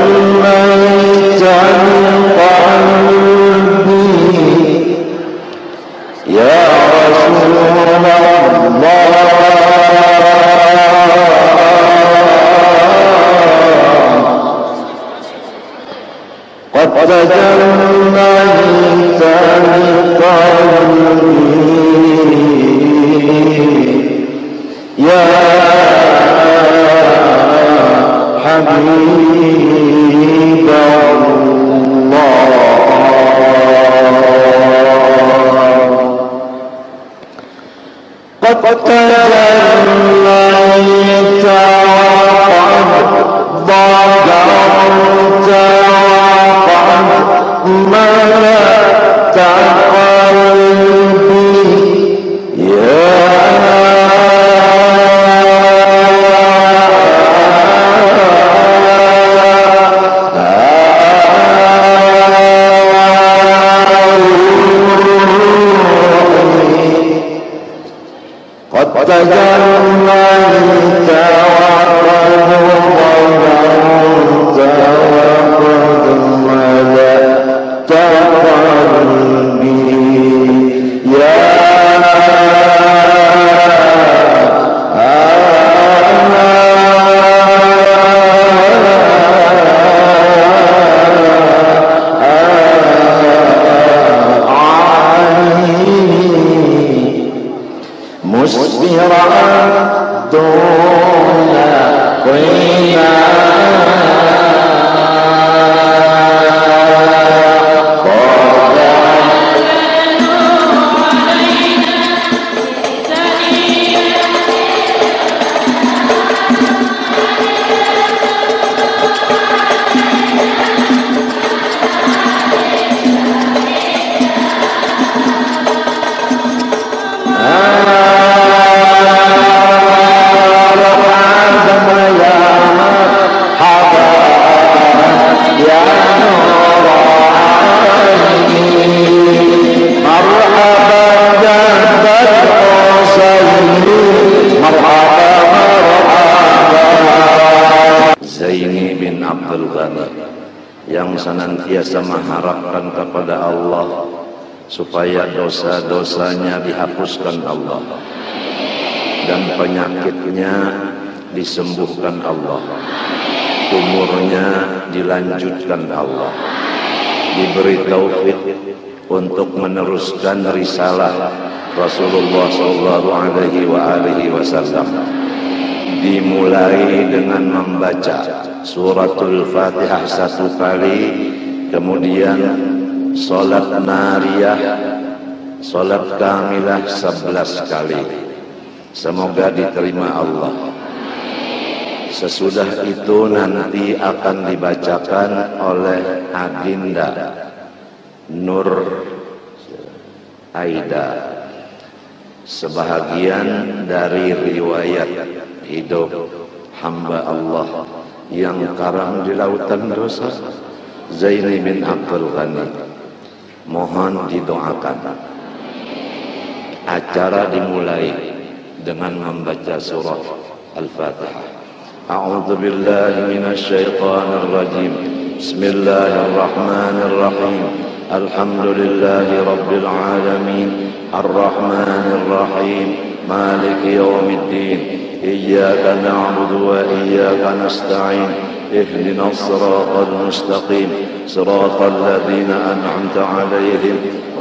تجليت عن قلبي يا رسول الله قد تجليت عن قلبي يا حبيب الله قد تجليت وقد ضجرت وقد ملأت قلبي قد تجلى bin Abdul Ghani yang senantiasa mengharapkan kepada Allah supaya dosa-dosanya dihapuskan Allah dan penyakitnya disembuhkan Allah, umurnya dilanjutkan Allah, diberi taufik untuk meneruskan risalah Rasulullah sallallahu alaihi wasallam. Dimulai dengan membaca suratul Fatihah 1 kali, kemudian salat nariyah, salat kamilah 11 kali. Semoga diterima Allah. Sesudah itu nanti akan dibacakan oleh Adinda Nur Aida sebahagian dari riwayat hidup hamba Allah yang karam di lautan dosa, Zaini bin Abdul Ghani. Mohon didoakan. Acara dimulai dengan membaca surah Al-Fatihah. A'udzu billahi minasy syaithanir rajim. Bismillahirrahmanirrahim. Alhamdulillahi rabbil alamin. Ar-Rahmanir Rahim. Maliki yaumiddin. إياك نعبد وإياك نستعين اهدنا الصراط المستقيم صراط الذين أنعمت عليهم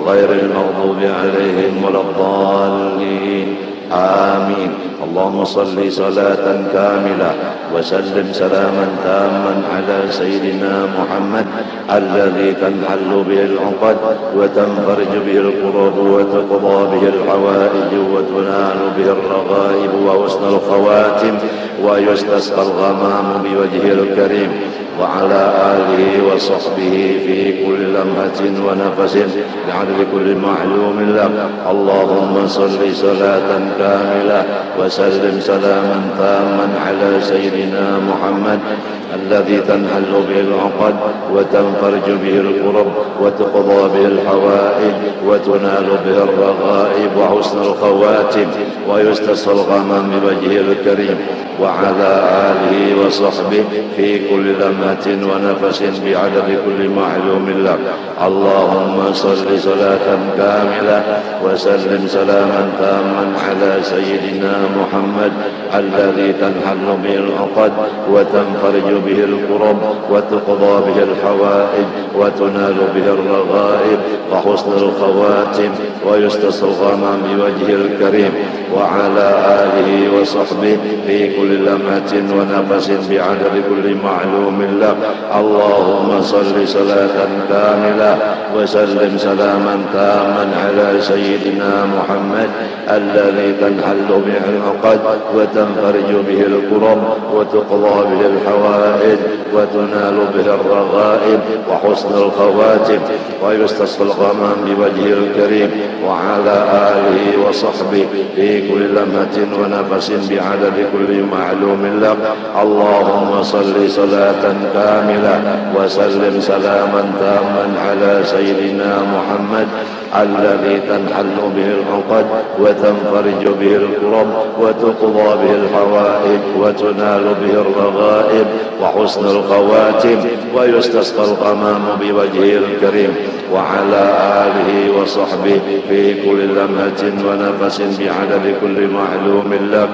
غير المغضوب عليهم ولا الضالين آمين. اللهم صل صلاة كاملة وسلم سلاما تاما على سيدنا محمد الذي تنحل به العقد وتنفرج به الكروب وتقضى به الحوائج وتنال به الرغائب وحسن الخواتم ويستسقى الغمام بوجهه الكريم وعلى آله وصحبه في كل لمحة ونفس بعدد كل معلوم له. اللهم صل صلاة كاملة وسلم سلاما تاما على سيدنا محمد الذي تنحل به العقد وتنفرج به الكرب وتقضى به الحوائج وتنال به الرغائب وحسن الخواتم ويستسقى الغمام بوجهه الكريم وعلى آله وصحبه في كل لمحة ونفس بعدد كل معلوم له. اللهم صل صلاة كاملة وسلم سلاما تاما على سيدنا محمد الذي تنحل به العقد وتنفرج به الكرب وتقضى به الحوائج وتنال به الرغائب وحسن الخواتم ويستسقى الغمام بوجهه الكريم وعلى آله وصحبه في كل لمحة ونفس بعدد كل معلوم له. اللهم صل صلاة كاملة وسلم سلاما تاما على سيدنا محمد الذي تنحل به العقد وتنفرج به الكرب وتقضى به الحوائج وتنال به الرغائب وحسن الخواتم ويستسقى الغمام بوجهه الكريم وعلى آله وصحبه في كل لمحة ونفس بعدد كل معلوم له. اللهم صل صلاة كاملة وسلم سلاما تاما على سيدنا محمد الذي تنحل به العقد وتنفرج به الكرب وتقضى به الحوائج وتنال به الرغائب وحسن الخواتم ويستسقى الغمام بوجهه الكريم وعلى آله وصحبه في كل لمحة ونفس بعدد كل معلوم له.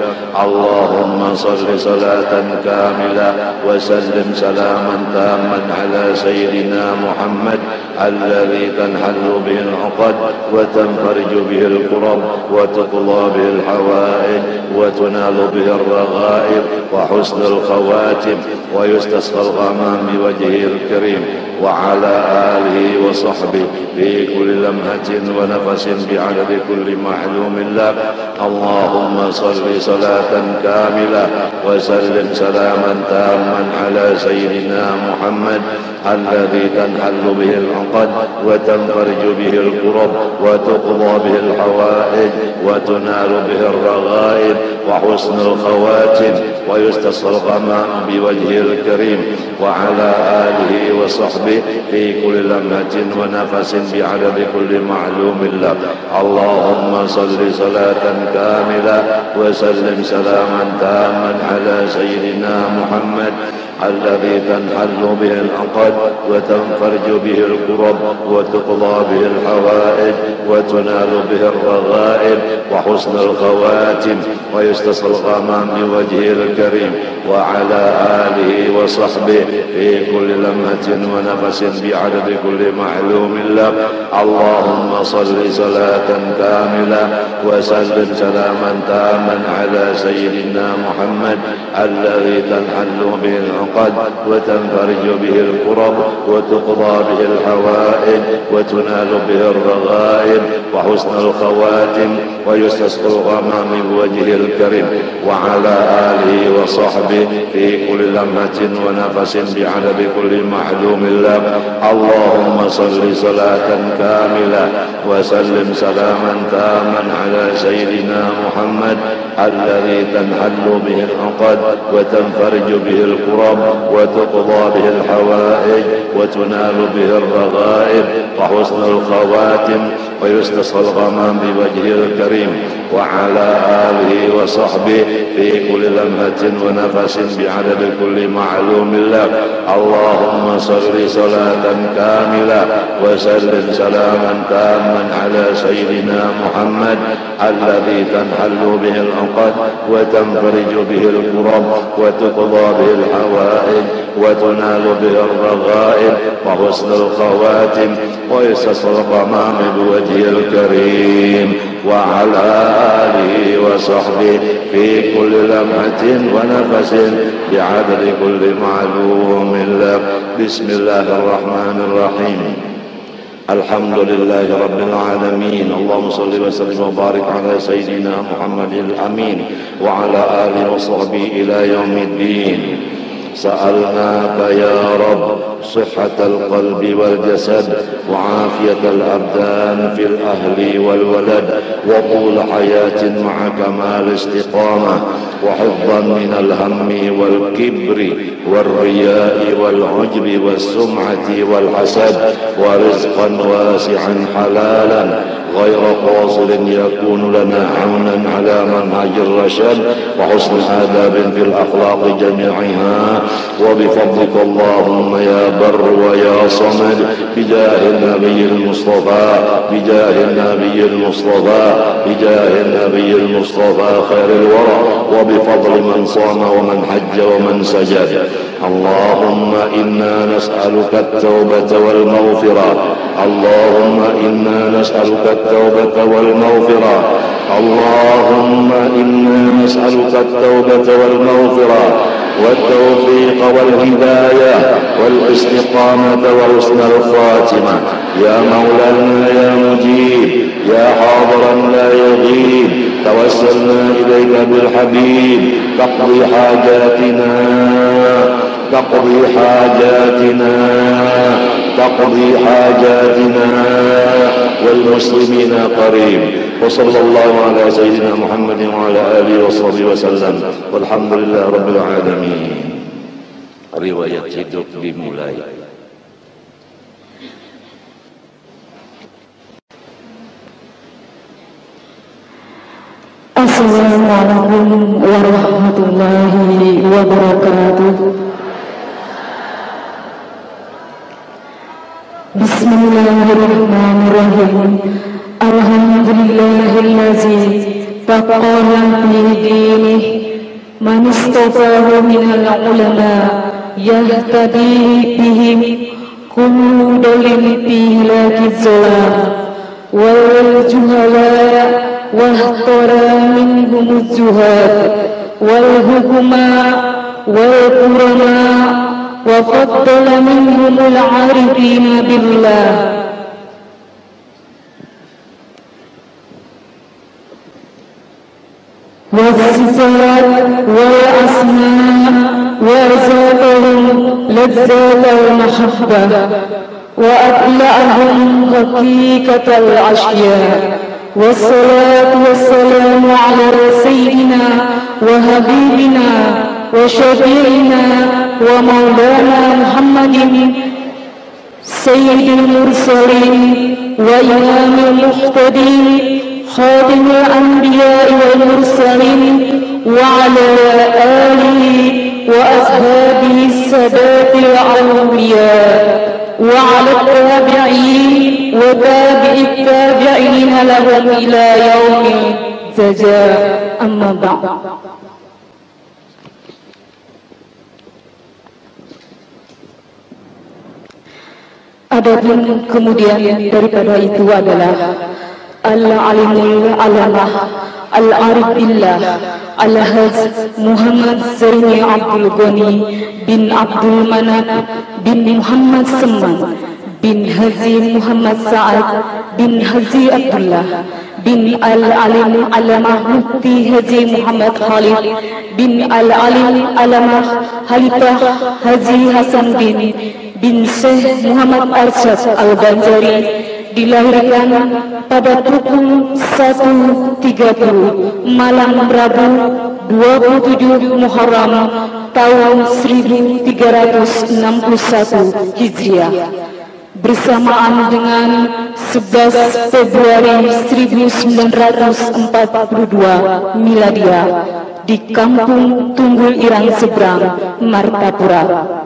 اللهم صل صلاة كاملة وسلم سلاما تاما على سيدنا محمد الذي تنحل به العقد وتنفرج به الكرب وتقضى به الحوائج وتنال به الرغائب وحسن الخواتم ويستسقى الغمام بوجهه الكريم وعلى آله وصحبه في كل لمحة ونفس بعدد كل معلوم له. اللهم صل صلاة كاملة وسلم سلاما تاما على سيدنا محمد الذي تنحل به العقد وتنفرج به الكرب وتقضى به الحوائج وتنال به الرغائب وحسن الخواتم ويستسقى الغمام بوجهه الكريم وعلى آله وصحبه في كل لمحة ونفس بعدد كل معلوم له. اللهم صل صلاة كاملة وسلم سلاما تاما على سيدنا محمد الذي تنحل به العقد وتنفرج به الكرب وتقضى به الحوائج وتنال به الرغائب وحسن الخواتم ويستسقى الغمام بوجهه الكريم وعلى آله وصحبه في كل لمحة ونفس بعدد كل معلوم له. اللهم صل صلاة كاملة وسلم سلاما تاما على سيدنا محمد الذي تنحل به العقد وتنفرج به الكرب وتقضى به الحوائج وتنال به الرغائب وحسن الخواتم ويستسقى الغمام بوجهه الكريم وعلى آله وصحبه في كل لمحة ونفس بعدد كل معلوم له. اللهم صل صلاة كاملة وسلم سلاما تاما على سيدنا محمد الذي تنحل به العقد وتنفرج به الكرب وتقضى به الحوائج وتنال به الرغائب وحسن الخواتم ويستسقى الغمام بوجهه الكريم وعلى آله وصحبه في كل لمحة ونفس بعدد كل معلوم له. اللهم صل صلاة كاملة وسلم سلاما تاما على سيدنا محمد الذي تنحل به العقد وتنفرج به الكرب وتقضى به الحوائج وتنال به الرغائب وحسن الخواتم ويستسقى الغمام بوجهه الكريم وعلى آله وصحبه في كل لمحة ونفس بعدد كل معلوم له. بسم الله الرحمن الرحيم. الحمد لله رب العالمين. اللهم صل وسلم وبارك على سيدنا محمد الأمين وعلى آله وصحبه إلى يوم الدين. سألناك يا رب صحة القلب والجسد وعافية الأبدان في الأهل والولد وطول حياة مع كمال استقامة وحفظا من الهم والكبر والرياء والعجب والسمعة والحسد ورزقا واسعا حلالا غير قاصر يكون لنا عونا على منهج الرشاد وحسن آداب في الأخلاق جميعها وبفضلك اللهم يا بر ويا صمد بجاه النبي المصطفى بجاه النبي المصطفى بجاه النبي المصطفى خير الورى وبفضل من صام ومن حج ومن سجد. اللهم إنا نسألك التوبة والمغفرة. اللهم إنا نسألك التوبة والمغفرة. اللهم إنا نسألك التوبة والمغفرة والتوفيق والهداية والاستقامة وحسن الخاتمة. يا مولانا يا مجيب يا حاضرا لا يغيب توسلنا إليك بالحبيب تقضي حاجاتنا تقضي حاجاتنا تقضي حاجاتنا والمسلمين قريب. وصلى الله على سيدنا محمد وعلى آله وصحبه وسلم والحمد لله رب العالمين. Riwayat hidup dimulai. Assalamualaikum warahmatullahi wabarakatuh. Bismillahirrahmanirrahim. Alhamdulillahillazi taqala fi dinihi man istafahu minal ulama yahtadi bihim kullu dalil fi hilakiz zalam wal juhala واختار منهم الزهاد والحكماء والقرناء وفضل منهم العارفين بالله. والصفات والأسماء وزادهم لذات المحبة وأطلعهم حقيقة الأشياء. والصلاة والسلام على سيدنا وحبيبنا وشفيعنا ومولانا محمد سيد المرسلين وإمام المهتدين خاتم الأنبياء والمرسلين وعلى آله وأصحابه السادات الأولياء وعلى التابعين وتابع التابعين لهم إلى يوم الجزاء. أما بعد. Adapun kemudian daripada itu adalah Al-Alimul Alamah Al-Arif Billah Al-Haj Muhammad Zaini Abdul Ghani bin Abdul Manap bin Muhammad Semman bin Haji Muhammad Sa'ad bin Haji Abdullah bin Al-Alim Alamah Mufti Haji Muhammad Khalid bin Al-Alim Alamah Khalifah Haji Hasan bin Syekh Muhammad Arsyad Al-Banjari dilahirkan pada pukul 1.30 malam Rabu 27 Muharram tahun 1361 Hijriah bersamaan dengan 11 Februari 1942 Miladiah di Kampung Tunggul Irang Seberang, Martapura.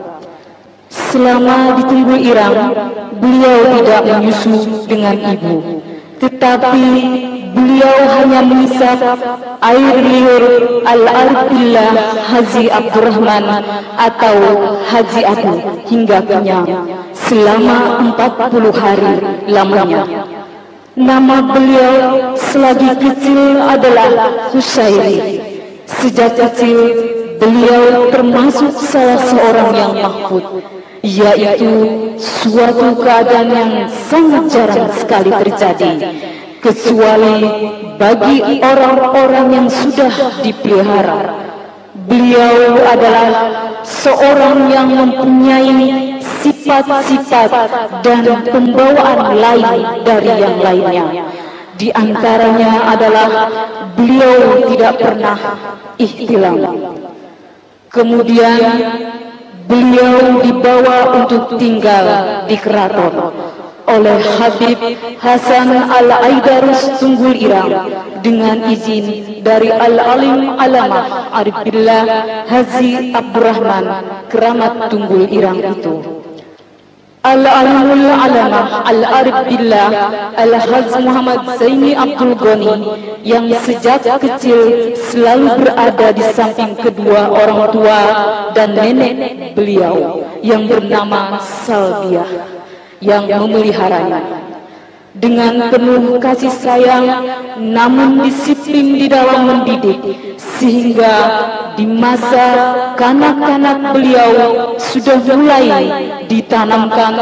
Selama di Tunggul Irang, beliau tidak menyusu dengan ibu, tetapi beliau hanya mengisap air liur Al-Arif Billah Haji Abdurrahman atau Haji Abu hingga kenyang selama 40 hari lamanya. Nama beliau selagi kecil adalah Husairi. Sejak kecil beliau termasuk salah seorang yang mahfud, yaitu suatu keadaan yang sangat jarang sekali terjadi kecuali bagi orang-orang yang sudah dipelihara. Beliau adalah seorang yang mempunyai sifat-sifat dan pembawaan lain dari yang lainnya. Di antaranya adalah beliau tidak pernah ihtilam. Kemudian beliau dibawa untuk tinggal di keraton oleh Habib Hasan Al-Aidarus Tunggul Irang dengan izin dari Al-Alim Alamah Arif Billah Haji Abdurrahman Keramat Tunggul Irang itu. Al-Alimul Alamah Al-Arif Billah Al-Haj Muhammad Zaini Abdul Ghani yang sejak kecil selalu berada di samping kedua orang tua dan nenek beliau yang bernama Salbiah yang memeliharanya dengan penuh kasih sayang namun disiplin di dalam mendidik, sehingga di masa kanak-kanak beliau sudah mulai ditanamkan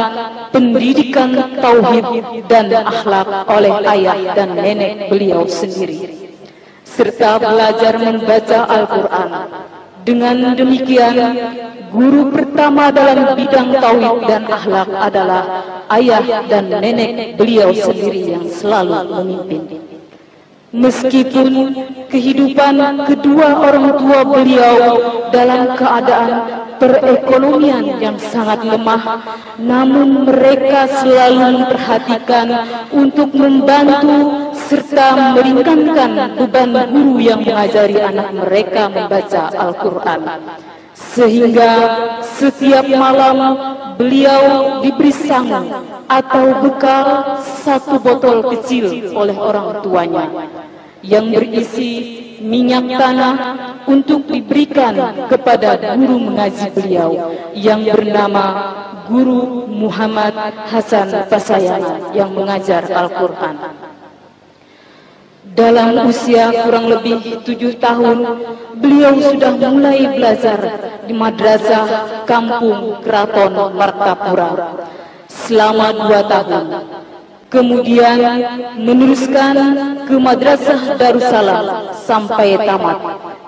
pendidikan tauhid dan akhlak oleh ayah dan nenek beliau sendiri, serta belajar membaca Al-Quran. Dengan demikian, guru pertama dalam bidang tauhid dan akhlak adalah ayah dan nenek beliau sendiri yang selalu memimpin. Meskipun kehidupan kedua orang tua beliau dalam keadaan perekonomian yang sangat lemah, namun mereka selalu memperhatikan untuk membantu serta meringankan beban guru yang mengajari anak mereka membaca Al-Quran. Sehingga setiap malam beliau diberi sangu atau bekal 1 botol kecil oleh orang tuanya yang berisi minyak tanah untuk diberikan kepada guru mengaji beliau yang bernama Guru Muhammad Hasan Pasayangan yang mengajar Al-Quran. Dalam usia kurang lebih 7 tahun, beliau sudah mulai belajar di Madrasah Kampung Keraton Martapura selama 2 tahun. Kemudian meneruskan ke Madrasah Darussalam sampai tamat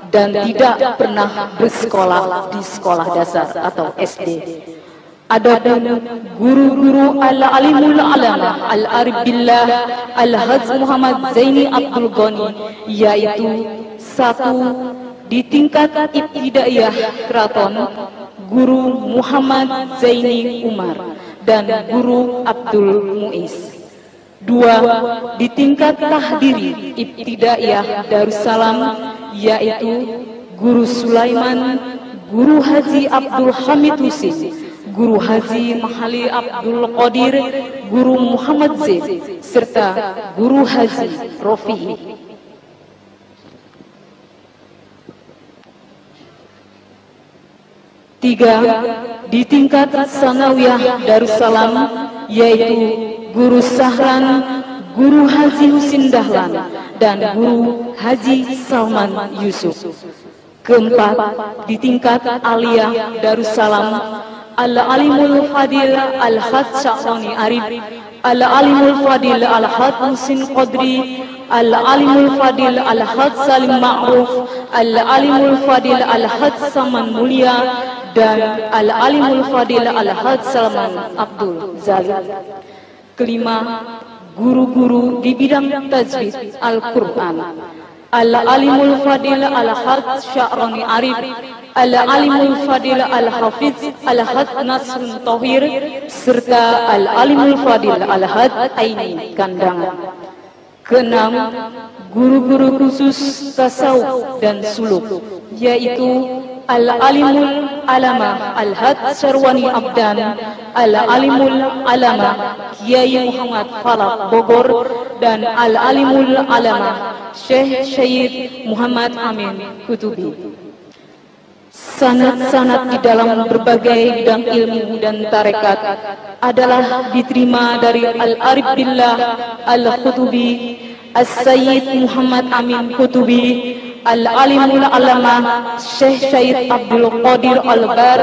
dan tidak pernah bersekolah di sekolah dasar atau SD. Adapun guru-guru Al-Alimul Alamah Al-Arif Billah Al-Haj Muhammad Zaini Abdul Ghani, yaitu 1 di tingkat ibtidaiyah keraton, Guru Muhammad Zaini Umar dan Guru Abdul Muiz. 2 di tingkat tahdiri ibtidaiyah Darussalam, yaitu Guru Sulaiman Guru Haji Abdul Hamid Husin, Guru Haji Mahali Abdul Qadir, Guru Muhammad Zaid, serta Guru Haji Rofi'i. Tiga, di tingkat Sanawiyah Darussalam, yaitu Guru Sahran, Guru Haji Husin Dahlan, dan Guru Haji Salman Yusuf. Keempat, di tingkat Aliyah Darussalam, Al-Alimul Fadil Al-Had Sya'rani Arif, Al-Alimul Fadil Al-Had Husin Qadri, Al-Alimul Fadil Al-Had Salim Ma'ruf, Al-Alimul Fadil Al-Had Saman Mulia, dan Al-Alimul Fadil Al-Had Salman Abdul Zalim. Kelima, guru-guru di bidang tajwid Al-Quran, Al-Alimul Fadil Al-Had Sya'rani Arif, Al-Alimul Fadil Al-Hafiz Al-Had Nasrun Tohir, serta Al-Alimul Fadil Al-Had Aini Kandangan. Keenam, guru-guru khusus tasawuf dan suluk, yaitu Al-Alimul Alama Al-Had Syarwani Abdan, Al-Alimul Alama Kiai Muhammad Falak Bogor, dan Al-Alimul Alama Syekh Syed Muhammad Amin Kutubi. Sanad-sanad di dalam berbagai bidang ilmu dan tarekat adalah diterima dari Al-Arif Billah Al-Kutubi, As-Sayyid Muhammad Amin Kutubi, Al-Alimul Alama Syekh Syed Abdul Qadir Al-Bar,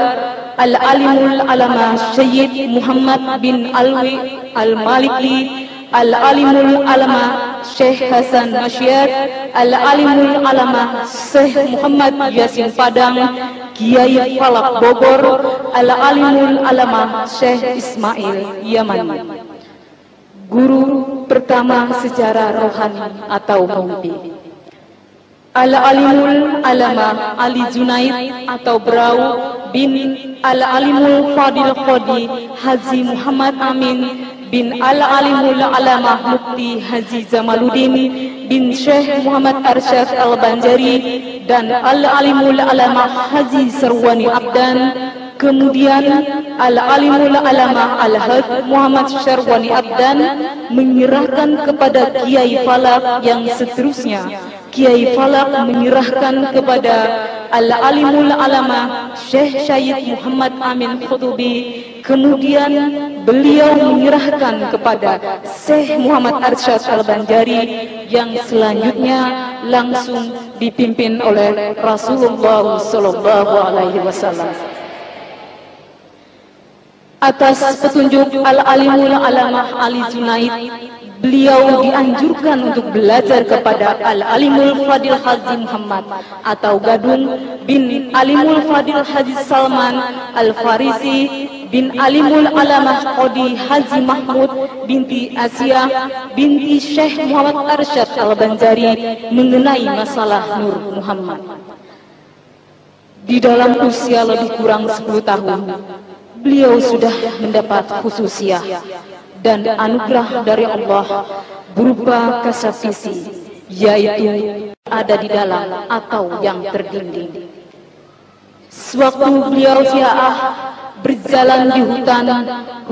Al-Alimul Alama Syed Muhammad bin Alwi Al-Maliki, Al-Alimul Alama Syekh Hasan Masyar, Al-Alimul Alama Syekh Muhammad Yasin Padang, Kiai Falak Bogor, Al-Alimul Alama Syekh Ismail Yamani. Guru pertama secara rohani atau mimpi, Al-Alimul Alama Ali Junaid atau Brau bin Al-Alimul Fadil Qadi Haji Muhammad Amin bin Al-Alimul Alama Mufti Haji Jamaluddin bin Syekh Muhammad Arsyad Al-Banjari, dan Al-Alimul Alama Haji Sarwani Abdan. Kemudian Al-Alimul Alama Al-Had Muhammad Syarwani Abdan menyerahkan kepada Kiai Falak, yang seterusnya Kiai Falak menyerahkan kepada Al-Alimul Alama Syekh Syed Muhammad Amin Kutubi. Kemudian beliau menyerahkan kepada Syekh Muhammad Arsyad Al-Banjari, yang selanjutnya langsung dipimpin oleh Rasulullah SAW. Atas petunjuk Al-Alimul Alama Ali Junaid, beliau dianjurkan untuk belajar kepada Al-Alimul Fadil Haji Muhammad atau Gadung bin Alimul Fadil Haji Salman Al-Farisi bin Alimul Alama Qadi Haji Mahmud binti Asia binti Syekh Muhammad Arsyad Al-Banjari mengenai masalah Nur Muhammad. Di dalam usia lebih kurang 10 tahun, beliau sudah mendapat khususiyah dan anugerah dari Allah berupa kasafisi, yaitu ada di dalam atau yang terdinding. Sewaktu beliau syiah berjalan di hutan,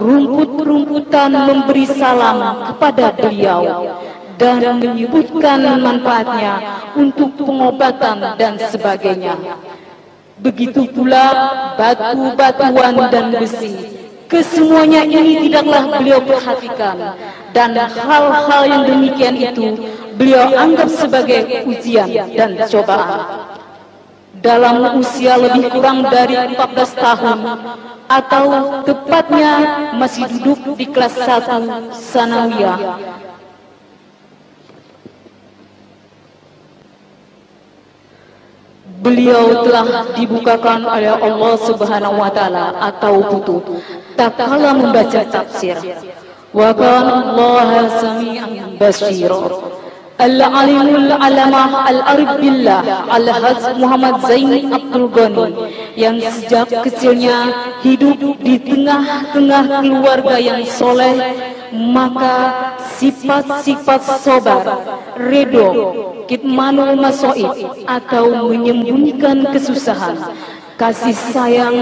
rumput-rumputan memberi salam kepada beliau dan menyebutkan manfaatnya untuk pengobatan dan sebagainya. Begitu pula batu-batuan dan besi. Kesemuanya ini tidaklah beliau perhatikan, dan hal-hal yang demikian itu beliau anggap sebagai ujian dan cobaan. Dalam usia lebih kurang dari 14 tahun, atau tepatnya masih duduk di kelas 1 Sanawiyah, beliau telah dibukakan oleh Allah Subhanahu wa taala atau butuh tak kala membaca tafsir. Wa kana Allah sami'an basira. Al-Alimul Alamah Al-Arif Billah Al-Haj Muhammad Zain Abdul Ghani, yang sejak kecilnya hidup di tengah-tengah keluarga yang soleh, maka sifat-sifat sabar, ridho, kitmanul masoib atau menyembunyikan kesusahan kasih sayang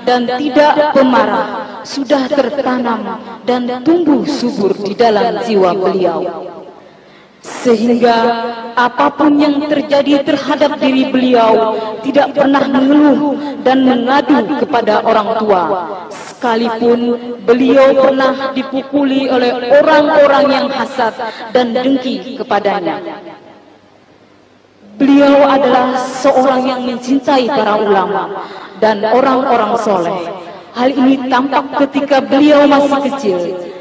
dan tidak pemarah sudah tertanam dan tumbuh subur di dalam jiwa beliau. Sehingga apapun yang terjadi terhadap diri beliau tidak pernah mengeluh dan mengadu kepada orang tua, sekalipun beliau pernah dipukuli oleh orang-orang yang hasad dan dengki kepadanya. Beliau adalah seorang yang mencintai para ulama dan orang-orang soleh. Hal ini tampak ketika beliau masih kecil,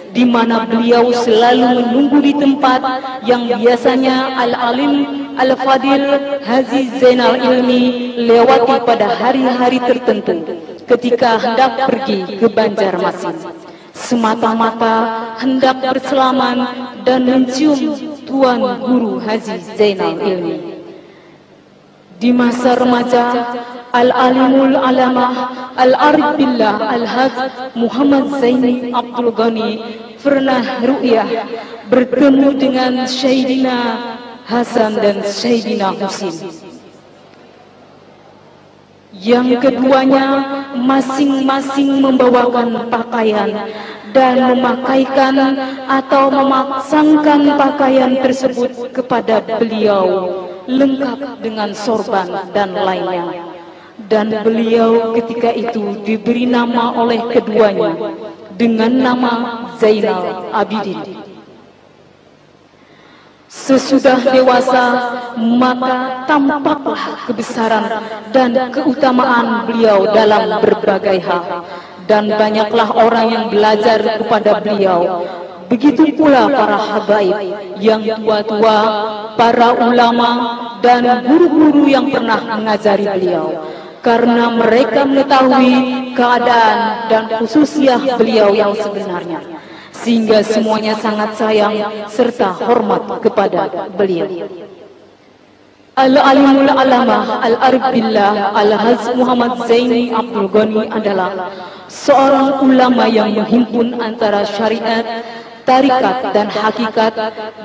di mana beliau selalu menunggu di tempat yang biasanya Al-Alim Al-Fadil Haji Zainal Ilmi lewati pada hari-hari tertentu ketika hendak pergi ke Banjarmasin, semata-mata hendak berselaman dan mencium Tuan Guru Haji Zainal Ilmi. Di masa remaja, Al-Alimul Alamah Al-Arif Billah Al-Haj Muhammad Zaini Abdul Ghani pernah ru'yah bertemu dengan Sayyidina Hasan dan Sayyidina Husin. Yang keduanya masing-masing membawakan pakaian dan memakaikan atau memasangkan pakaian tersebut kepada beliau lengkap dengan sorban dan lainnya. Dan beliau ketika itu diberi nama oleh keduanya dengan nama Zainal Abidin. Sesudah dewasa, maka tampaklah kebesaran dan keutamaan beliau dalam berbagai hal, dan banyaklah orang yang belajar kepada beliau. Begitu pula para habaib yang tua-tua, para ulama dan guru-guru yang pernah mengajari beliau, karena mereka mengetahui keadaan dan khususiyah beliau yang sebenarnya, sehingga semuanya sangat sayang serta hormat kepada beliau. Al-Alimul Alamah Al-Arif Billah Al-Haj Muhammad Zaini Abdul Ghani adalah seorang ulama yang menghimpun antara syariat, tarikat dan hakikat,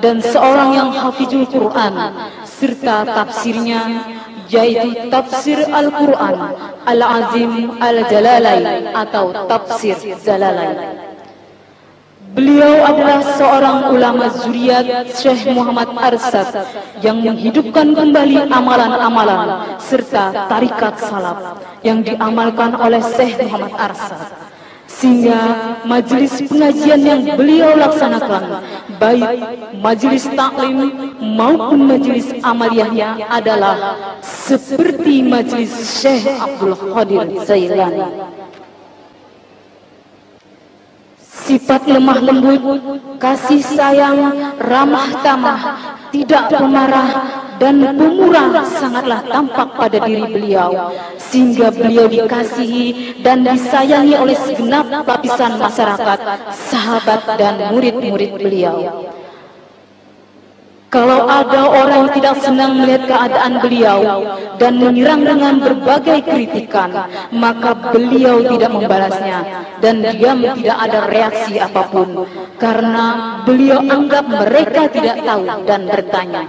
dan seorang yang hafizul Quran serta tafsirnya, yaitu tafsir Al-Quran Al-Azim Al-Jalalain atau tafsir Jalalain. Beliau adalah seorang ulama zuriat Syekh Muhammad Arsad yang menghidupkan kembali amalan-amalan serta tarikat salaf yang diamalkan oleh Syekh Muhammad Arsad, sehingga majelis pengajian yang beliau laksanakan, baik majelis taklim maupun majelis amaliyahnya, adalah seperti majelis Syekh Abdul Qadir Jailani. Sifat lemah lembut, kasih sayang, ramah tamah, tidak pemarah, dan pemurah sangatlah tampak pada diri beliau, sehingga beliau dikasihi dan disayangi oleh segenap lapisan masyarakat, sahabat dan murid-murid beliau. Kalau ada orang yang tidak senang melihat keadaan beliau dan menyerang dengan berbagai kritikan, maka beliau tidak membalasnya dan diam, tidak ada reaksi apapun, karena beliau anggap mereka tidak tahu dan bertanya.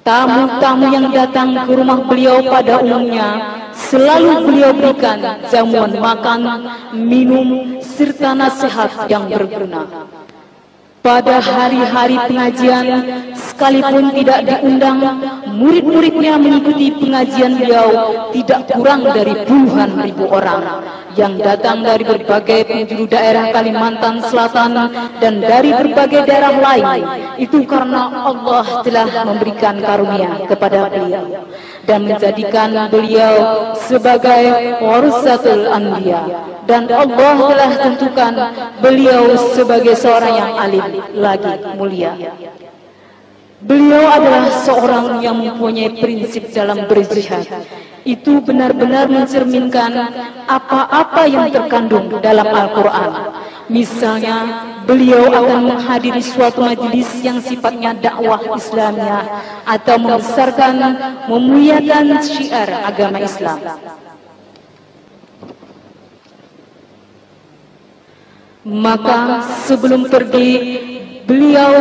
Tamu-tamu yang datang ke rumah beliau pada umumnya selalu beliau berikan jamuan makan, minum, serta nasihat yang berguna. Pada hari-hari pengajian, sekalipun tidak diundang, murid-muridnya mengikuti pengajian beliau tidak kurang dari puluhan ribu orang yang datang dari berbagai penjuru daerah Kalimantan Selatan dan dari berbagai daerah lain. Itu karena Allah telah memberikan karunia kepada beliau dan menjadikan beliau sebagai warasatul anbiya, dan Allah telah tentukan beliau sebagai seorang yang alim lagi mulia. Beliau adalah seorang yang mempunyai prinsip dalam berjihad. Itu benar-benar mencerminkan apa-apa yang terkandung dalam Al-Quran. Misalnya, beliau akan menghadiri suatu majelis yang sifatnya dakwah Islamiyah atau membesarkan, memuliakan syiar agama Islam. Maka sebelum pergi, beliau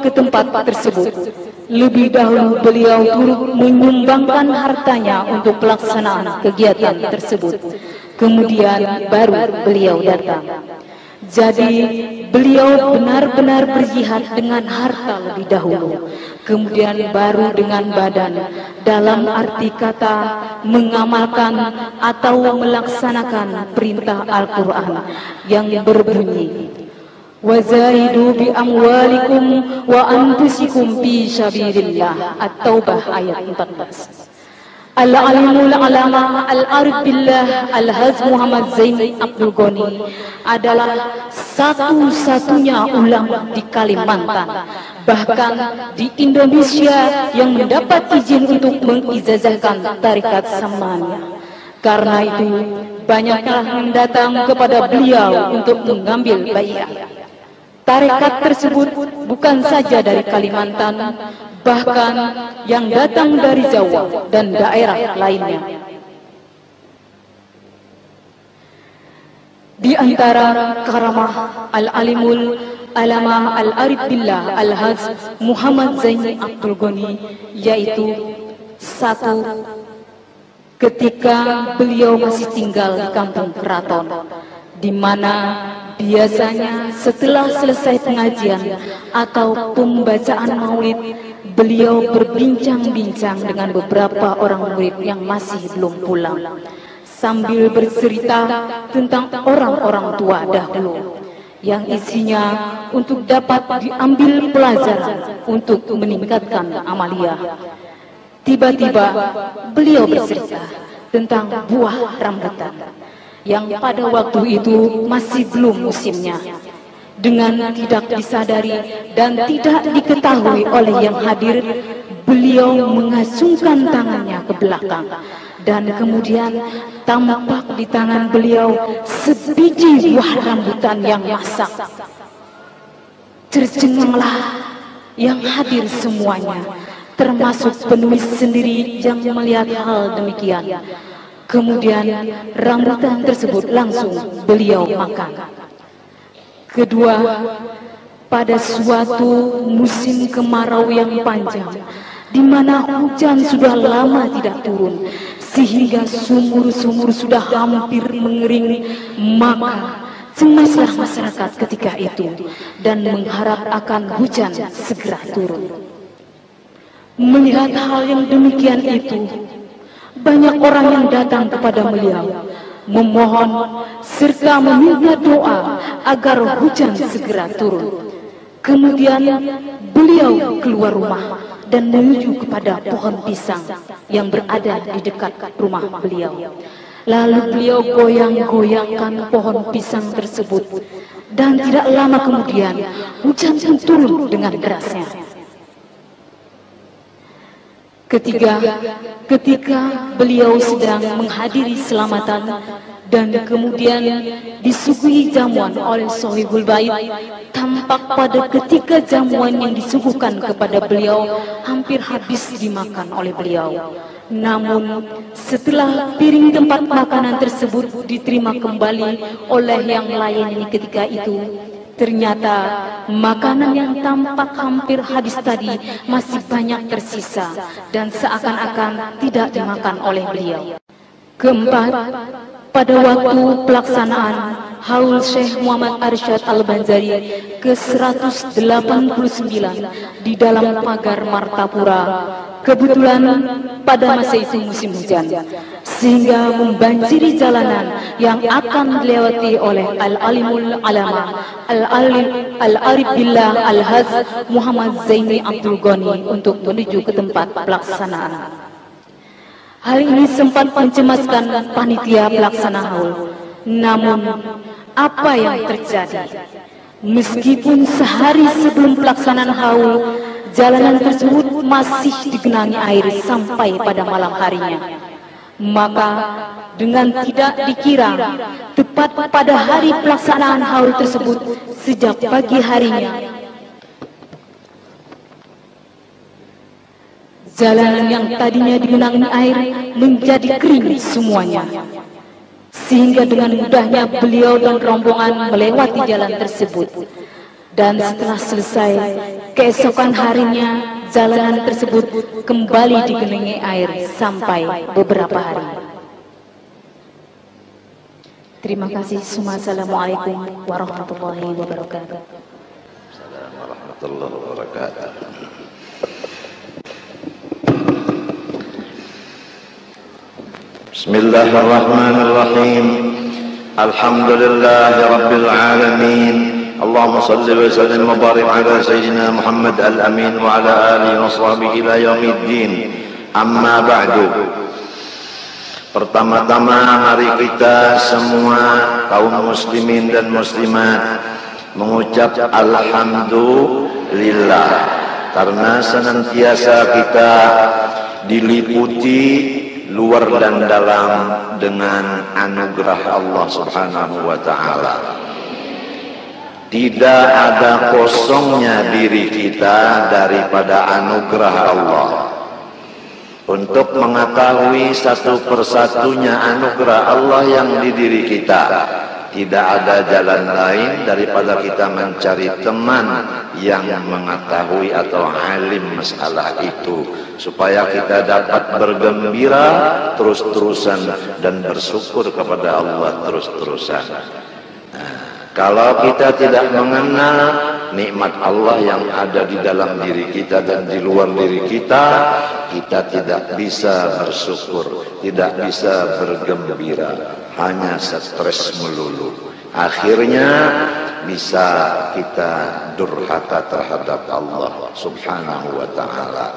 ke tempat tersebut. Lebih dahulu beliau turut menyumbangkan hartanya untuk pelaksanaan kegiatan tersebut. Kemudian baru beliau datang. Jadi beliau benar-benar berjihad dengan harta lebih dahulu, kemudian baru dengan badan, dalam arti kata mengamalkan atau melaksanakan perintah Al-Quran yang berbunyi, wazahidu bi amwalikum wa anfusikum fi sabilillah. At-Taubah ayat 14. Al-Alimul Alama Al-Arif Billah Al-Haz Muhammad Zaini Abdul Ghani adalah satu-satunya ulama di Kalimantan, bahkan di Indonesia, yang mendapat izin untuk mengijazahkan tarekat Samaniyah. Karena itu banyaklah yang datang kepada beliau untuk mengambil baiat. Tarekat tersebut bukan saja dari Kalimantan, bahkan yang datang dari Jawa dan daerah lainnya. Di antara karamah Al-Alimul Alama Al-Arif Billah Al-Haz Muhammad Zaini Abdul Ghani, yaitu satu, ketika beliau masih tinggal di kampung Keraton, di mana biasanya setelah selesai pengajian atau pembacaan maulid, beliau berbincang-bincang dengan beberapa orang murid yang masih belum pulang, sambil bercerita tentang orang-orang tua dahulu, yang isinya untuk dapat diambil pelajaran untuk meningkatkan amaliyah. Tiba-tiba beliau bercerita tentang buah rambutan yang pada waktu itu masih belum musimnya. Dengan tidak disadari dan tidak diketahui oleh yang hadir, beliau mengasungkan tangannya ke belakang, dan kemudian tampak di tangan beliau sebiji buah rambutan yang masak. Tercenganglah yang hadir semuanya, termasuk penulis sendiri yang melihat hal demikian. Kemudian rambutan tersebut langsung beliau makan. Kedua, pada suatu musim kemarau yang panjang, di mana hujan sudah lama tidak turun, sehingga sumur-sumur sudah hampir mengering, maka cemaslah masyarakat ketika itu dan mengharap akan hujan segera turun. Melihat hal yang demikian itu, banyak orang yang datang kepada beliau, memohon serta meminta doa agar hujan segera turun. Kemudian beliau keluar rumah dan menuju kepada pohon pisang yang berada di dekat rumah beliau. Lalu beliau goyang-goyangkan pohon pisang tersebut, dan tidak lama kemudian hujan pun turun dengan derasnya. Ketika beliau sedang menghadiri selamatan dan kemudian disuguhi jamuan oleh Sohibul Bait, tampak pada ketika jamuan yang disuguhkan kepada beliau hampir habis dimakan oleh beliau. Namun setelah piring tempat makanan tersebut diterima kembali oleh yang lain ketika itu, ternyata makanan yang tampak hampir habis tadi masih banyak tersisa dan seakan-akan tidak dimakan oleh beliau. Keempat, pada waktu pelaksanaan Haul Syekh Muhammad Arsyad Al-Banjari ke-189 di dalam pagar Martapura, kebetulan pada masa itu musim hujan, sehingga membanjiri jalanan yang akan dilewati oleh Al-Alimul Alama Al-Arif Billah Al-Haz Muhammad Zaini Abdul Ghani untuk menuju ke tempat pelaksanaan. Hal ini sempat mencemaskan panitia pelaksana haul. Namun apa yang terjadi? Meskipun sehari sebelum pelaksanaan haul, jalanan tersebut masih digenangi air sampai pada malam harinya. Maka dengan tidak dikira, tepat pada hari pelaksanaan haul tersebut, sejak pagi harinya, jalanan yang tadinya digenangi air menjadi kering semuanya, sehingga dengan mudahnya beliau dan rombongan melewati jalan tersebut. Dan setelah selesai, keesokan harinya jalanan tersebut kembali digenangi air sampai beberapa hari. Terima kasih. Assalamualaikum warahmatullahi wabarakatuh. Assalamualaikum warahmatullahi wabarakatuh. Bismillahirrahmanirrahim. Alhamdulillahi rabbil alamin. Allahumma salli wa sallim wa barik ala sayyidina Muhammad al-amin wa ala alihi wa sahbihi ila yaumiddin. Amma ba'du. Pertama-tama mari kita semua kaum muslimin dan muslimat mengucap alhamdulillah, karena senantiasa kita diliputi luar dan dalam dengan anugerah Allah Subhanahu wa ta'ala. Tidak ada kosongnya diri kita daripada anugerah Allah. Untuk mengetahui satu persatunya anugerah Allah yang di diri kita, tidak ada jalan lain daripada kita mencari teman yang mengetahui atau alim masalah itu, supaya kita dapat bergembira terus-terusan dan bersyukur kepada Allah terus-terusan. Kalau kita tidak mengenal nikmat Allah yang ada di dalam diri kita dan di luar diri kita, kita tidak bisa bersyukur, tidak bisa bergembira, hanya stres melulu. Akhirnya bisa kita durhaka terhadap Allah Subhanahu wa ta'ala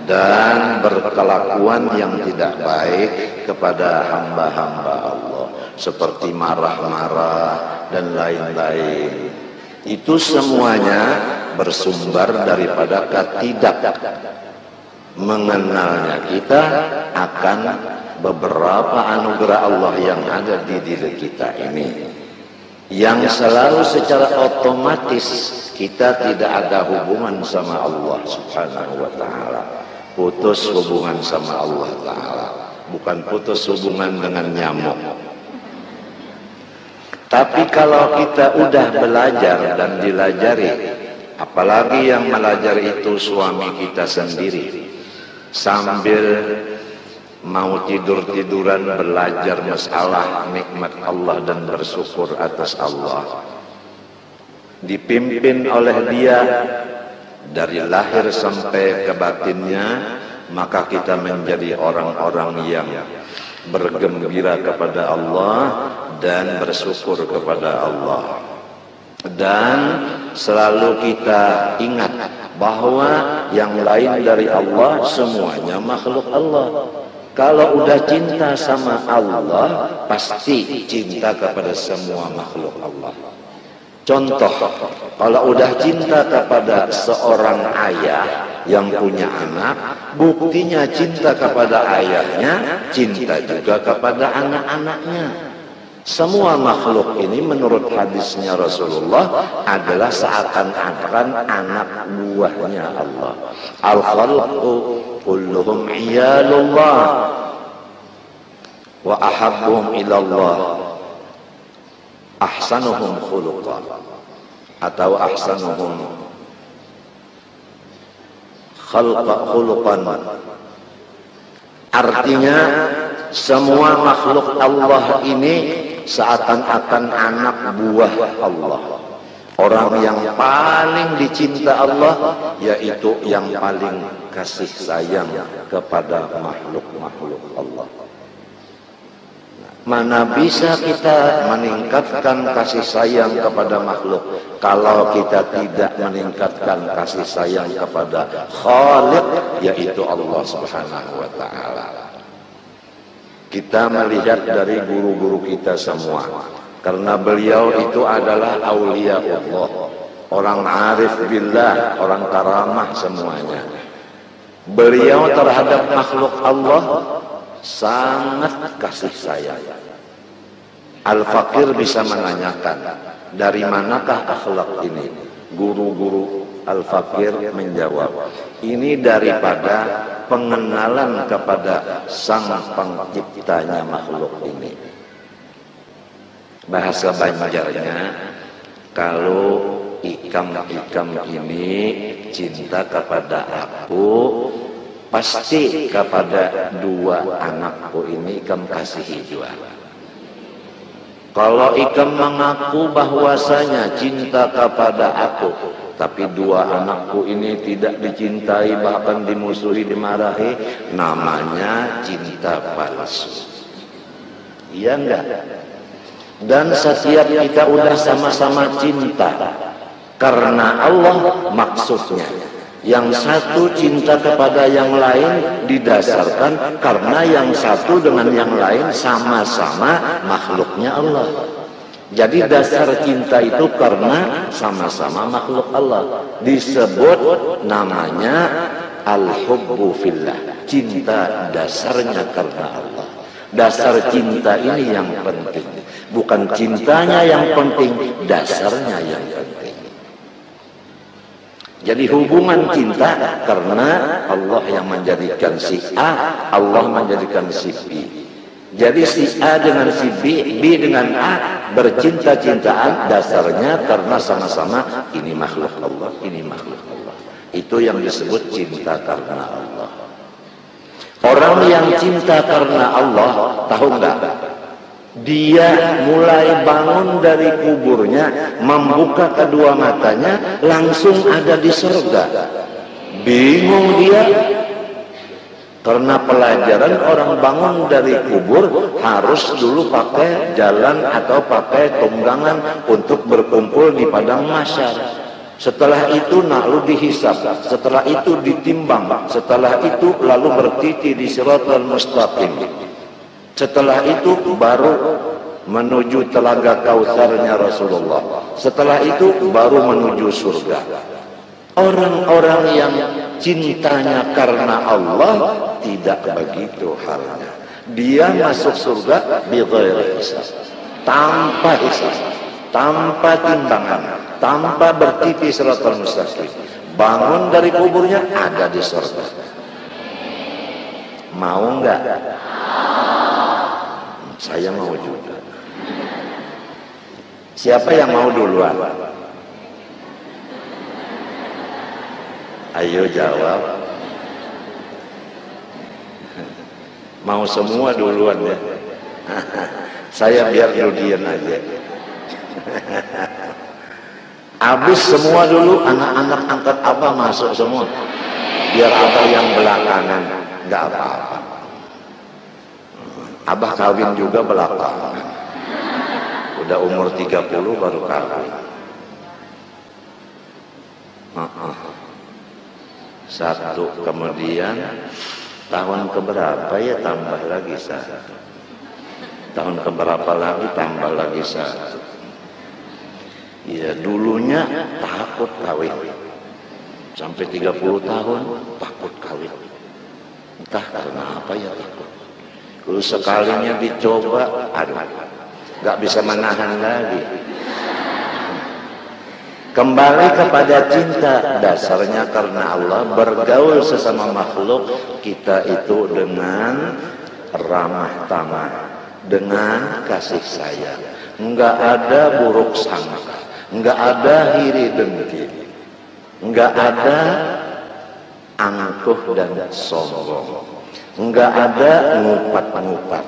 dan berkelakuan yang tidak baik kepada hamba-hamba Allah, seperti marah-marah dan lain-lain. Itu semuanya bersumber daripada ketidak mengenalnya kita akan beberapa anugerah Allah yang ada di diri kita ini, yang selalu secara otomatis kita tidak ada hubungan sama Allah Subhanahu wa ta'ala. Putus hubungan sama Allah ta'ala, bukan putus hubungan dengan nyamuk. Tapi kalau kita udah belajar dan dilajari, apalagi yang melajari itu suami kita sendiri, sambil mau tidur-tiduran belajar masalah nikmat Allah dan bersyukur atas Allah, dipimpin oleh dia dari lahir sampai ke batinnya, maka kita menjadi orang-orang yang bergembira kepada Allah dan bersyukur kepada Allah. Dan selalu kita ingat bahwa yang lain dari Allah semuanya makhluk Allah. Kalau udah cinta sama Allah, pasti cinta kepada semua makhluk Allah. Contoh, kalau udah cinta kepada seorang ayah yang punya anak, buktinya cinta kepada ayahnya, cinta juga kepada anak-anaknya. Semua makhluk ini menurut hadisnya Rasulullah adalah seakan-akan anak buahnya Allah. Al-khalqu kulluhum iyalullah wa ahabbuhum ilallah ahsanuhum khuluqan atau ahsanuhum khuluqan. Artinya semua makhluk Allah ini seakan-akan anak buah Allah. Orang yang paling dicinta Allah yaitu yang paling kasih sayang kepada makhluk-makhluk Allah. Mana bisa kita meningkatkan kasih sayang kepada makhluk kalau kita tidak meningkatkan kasih sayang kepada Khaliq, yaitu Allah Subhanahu wa ta'ala. Kita melihat dari guru-guru kita semua, karena beliau itu adalah aulia Allah, orang arif billah, orang karamah semuanya. Beliau terhadap makhluk Allah sangat kasih sayang. Al-Fakir bisa menanyakan, dari manakah akhlak ini? Guru-guru Al-Fakir menjawab, ini daripada pengenalan kepada sang penciptanya makhluk ini. Bahasa Banjarnya, kalau ikam-ikam ini cinta kepada aku, pasti kepada dua anakku ini ikam kasihi juga. Kalau ikam mengaku bahwasanya cinta kepada aku, tapi dua anakku ini tidak dicintai, bahkan dimusuhi, dimarahi, namanya cinta palsu. Iya enggak? Dan setiap kita udah sama-sama cinta karena Allah, maksudnya yang satu cinta kepada yang lain didasarkan karena yang satu dengan yang lain sama-sama makhluknya Allah. Jadi dasar cinta itu karena sama-sama makhluk Allah. Disebut namanya al-hubbu fillah. Cinta dasarnya karena Allah. Dasar cinta ini yang penting. Bukan cintanya yang penting, dasarnya yang penting. Jadi hubungan cinta karena Allah yang menjadikan si A, Allah menjadikan si B. Jadi si A dengan si B, B dengan A bercinta-cintaan dasarnya karena sama-sama ini makhluk Allah, ini makhluk Allah. Itu yang disebut cinta karena Allah. Orang yang cinta karena Allah, tahu enggak? Dia mulai bangun dari kuburnya, membuka kedua matanya, langsung ada di surga. Bingung dia, karena pelajaran orang bangun dari kubur harus dulu pakai jalan atau pakai tunggangan untuk berkumpul di padang mahsyar. Setelah itu lalu dihisab, setelah itu ditimbang, setelah itu lalu bertiti di Shiratal Mustaqim. Setelah itu baru menuju telaga Kautsarnya Rasulullah. Setelah itu baru menuju surga. Orang-orang yang cintanya karena Allah tidak begitu halnya. Dia masuk surga bighairi hisab, tanpa hisab, tanpa timbangan, tanpa bertiti Shiratal Mustaqim. Bangun dari kuburnya ada di surga. Mau enggak? Saya mau juga. Siapa yang mau duluan? Ayo jawab. Mau semua duluan ya? Saya biar duluan aja. Habis semua dulu, anak-anak angkat Abah masuk semua. Biar Abah yang belakangan, nggak apa-apa. Abah kawin juga belakangan. Udah umur 30 baru kawin. Satu, kemudian tahun keberapa ya tambah lagi satu. Tahun keberapa lagi tambah lagi satu. Ya dulunya takut kawin. Sampai 30 tahun takut kawin. Entah karena apa ya takut. Kalau sekalinya dicoba, aduh, nggak bisa menahan lagi. Kembali kepada cinta, dasarnya karena Allah. Bergaul sesama makhluk kita itu dengan ramah tamah, dengan kasih sayang. Nggak ada buruk sangka, nggak ada iri dengki, nggak ada angkuh dan sombong, nggak ada ngupat-ngupat,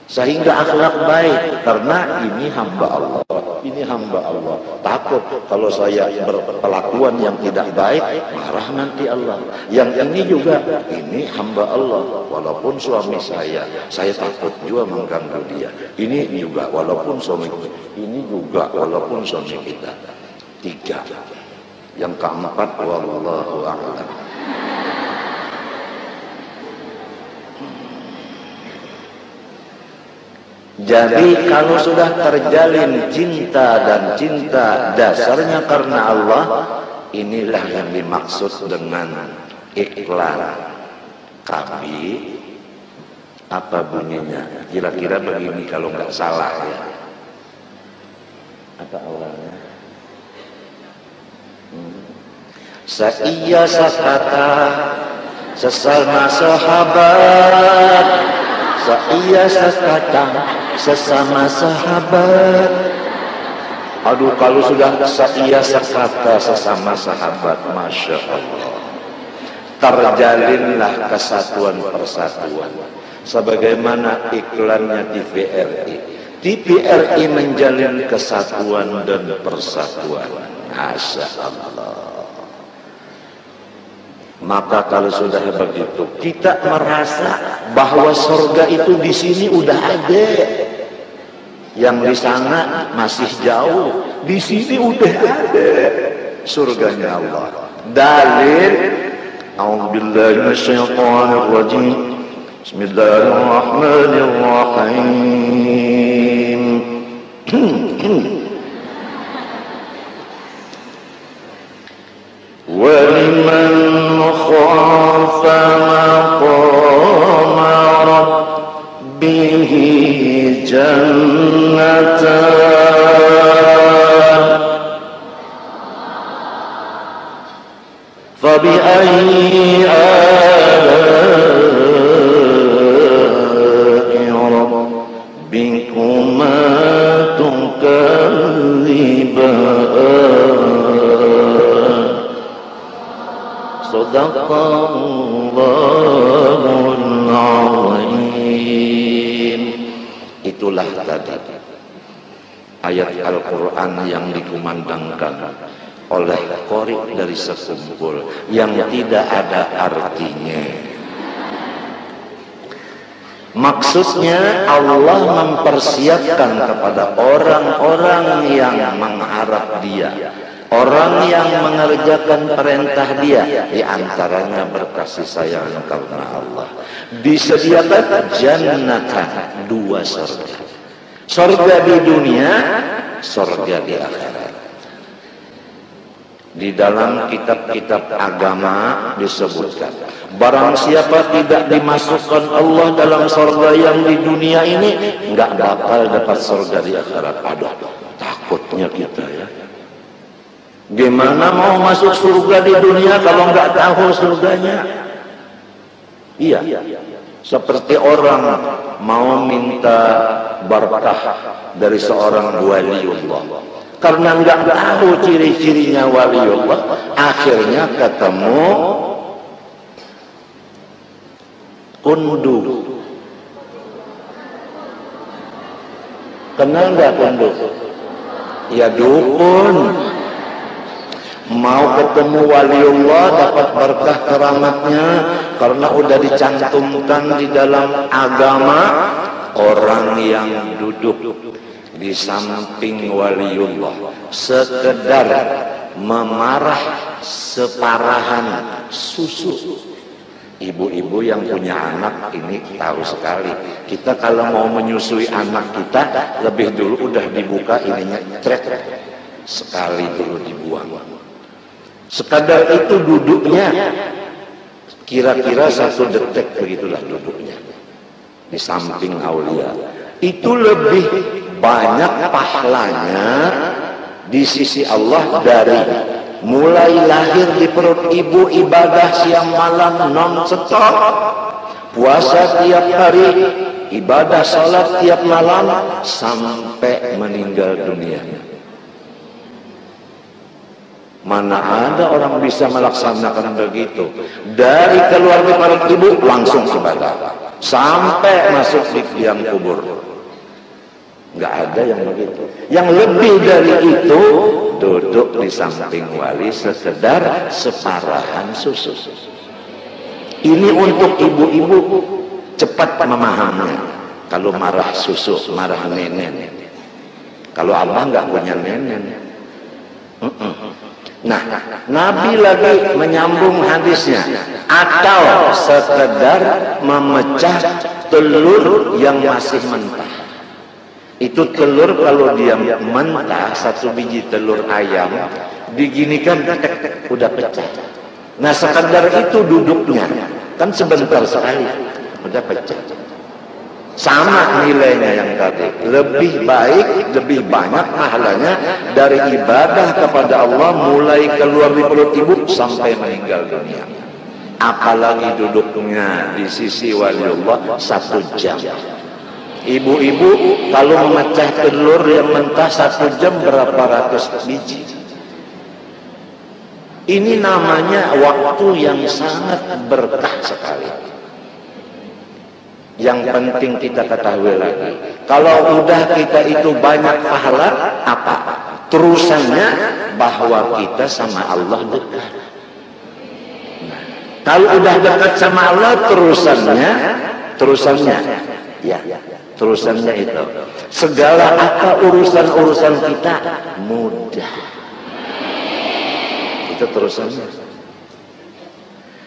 sehingga akhlak baik. Karena ini hamba Allah, ini hamba Allah. Takut kalau saya berpelakuan yang tidak baik, marah nanti Allah. Yang ini juga, ini hamba Allah, walaupun suami saya takut juga mengganggu dia. Ini juga walaupun suami, ini juga walaupun suami kita. Tiga. Yang keempat, wallahu a'lam. Jadi kalau sudah terjalin cinta dan cinta dasarnya karena Allah, inilah yang dimaksud dengan iklan. Kabi apa bunyinya? Kira-kira begini kalau nggak salah ya. Apa awalnya? Saiya sakata sesama sahabat, saiya sakata sesama sahabat, Aduh, kalau sudah ia sekata sesama sahabat, Masya Allah, terjalinlah kesatuan persatuan. Sebagaimana iklannya TVRI. TVRI menjalin kesatuan dan persatuan. Masya Allah. Maka kalau sudah begitu, kita merasa bahwa surga itu di sini udah ada. Yang di sana masih jauh, di sini udah ada surganya Allah. Dalil, a'udzubillahi minasyaitonir rajim. Bismillahirrahmanirrahim. Wa liman khafa maqama rabbih jannatan fabi'ayyi ala'i rabbikuma tukadziban. Shadaqallahul azim. Itulah tadi ayat Al-Quran yang dikumandangkan oleh qori dari sekumpul yang tidak ada artinya. Maksudnya Allah mempersiapkan kepada orang-orang yang mengharap Dia, orang yang mengerjakan perintah Dia, di antaranya berkasih sayang karena Allah, disediakan jannatan, dua surga. Surga di dunia, surga di akhirat. Di dalam kitab-kitab agama disebutkan, barang siapa tidak dimasukkan Allah dalam surga yang di dunia ini, nggak bakal dapat surga di akhirat. Aduh, takutnya kita ya. Gimana mau masuk surga di dunia kalau nggak tahu surganya? Iya, seperti orang mau minta barakah dari seorang waliullah, karena nggak tahu ciri-cirinya waliullah, akhirnya ketemu kundu. Kenal nggak kundu? Ya dukun. Mau ketemu waliullah, dapat berkah keramatnya, karena udah dicantumkan di dalam agama, orang yang duduk di samping waliullah sekedar memarah separahan susu. Ibu-ibu yang punya anak ini tahu sekali, kita kalau mau menyusui anak kita, lebih dulu udah dibuka ininya, trek sekali dulu dibuang. Sekadar itu duduknya, kira-kira 1 detik begitulah duduknya di samping aulia. Itu lebih banyak pahalanya di sisi Allah dari mulai lahir di perut ibu, ibadah siang malam non-stop, puasa tiap hari, ibadah salat tiap malam, sampai meninggal dunia. Mana ada orang bisa melaksanakan begitu? Dari keluar di perut ibu langsung ibadah sampai masuk di liang kubur. Nggak ada yang begitu. Yang lebih dari itu, duduk di samping wali sekedar separahan susu. Ini untuk ibu-ibu cepat memahaminya. Kalau marah susu, marah nenek. Kalau abang nggak punya nenek. Nah, Nabi lagi menyambung hadisnya, atau sekedar memecah telur yang masih mentah. Itu telur kalau dia mentah, 1 biji telur ayam diginikan, udah pecah. Nah, sekedar itu duduknya, kan sebentar sekali, udah pecah. Sama nilainya yang tadi, lebih baik, lebih banyak pahalanya dari ibadah kepada Allah mulai keluar di perut ibu sampai meninggal dunia. Apalagi duduknya di sisi waliullah 1 jam. Ibu-ibu kalau memecah telur yang mentah 1 jam berapa ratus biji. Ini namanya waktu yang sangat berkah sekali. Yang penting kita ketahui lagi, kalau udah kita itu banyak pahala, apa? Terusannya bahwa kita sama Allah dekat. Kalau udah dekat sama Allah, terusannya, ya, terusannya itu segala apa urusan kita mudah. Itu terusannya.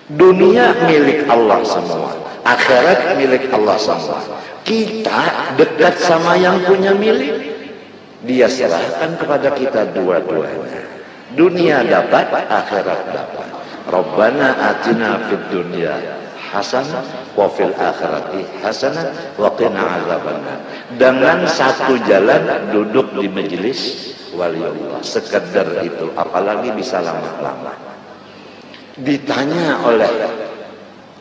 Dunia milik Allah semua, akhirat milik Allah semua. Kita dekat sama yang punya milik, dia serahkan kepada kita dua-duanya. Dunia dapat, akhirat dapat. Rabbana atina fid dunya hasanah wa fil akhirati hasanah wa qina azabannar. Dengan satu jalan duduk di majelis waliullah, sekedar itu, apalagi bisa lama-lama. Ditanya oleh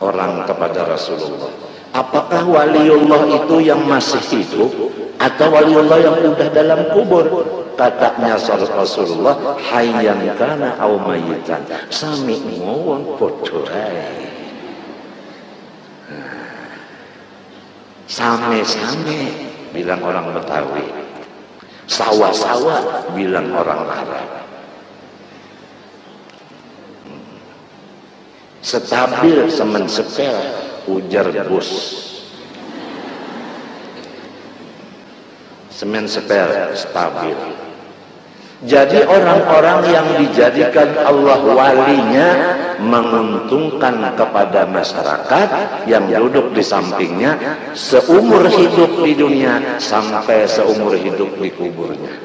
orang kepada Rasulullah, apakah waliullah itu yang masih hidup atau waliullah yang sudah dalam kubur? Katanya Rasulullah, hayyan kana au mayyitan, sami ngowon podo ae. Same-same bilang orang Betawi, sawah-sawah bilang orang Arab. Stabil semen sepel, ujar bus. Semen sepel stabil. Jadi orang-orang yang dijadikan Allah walinya menguntungkan kepada masyarakat yang duduk di sampingnya seumur hidup di dunia sampai seumur hidup di kuburnya.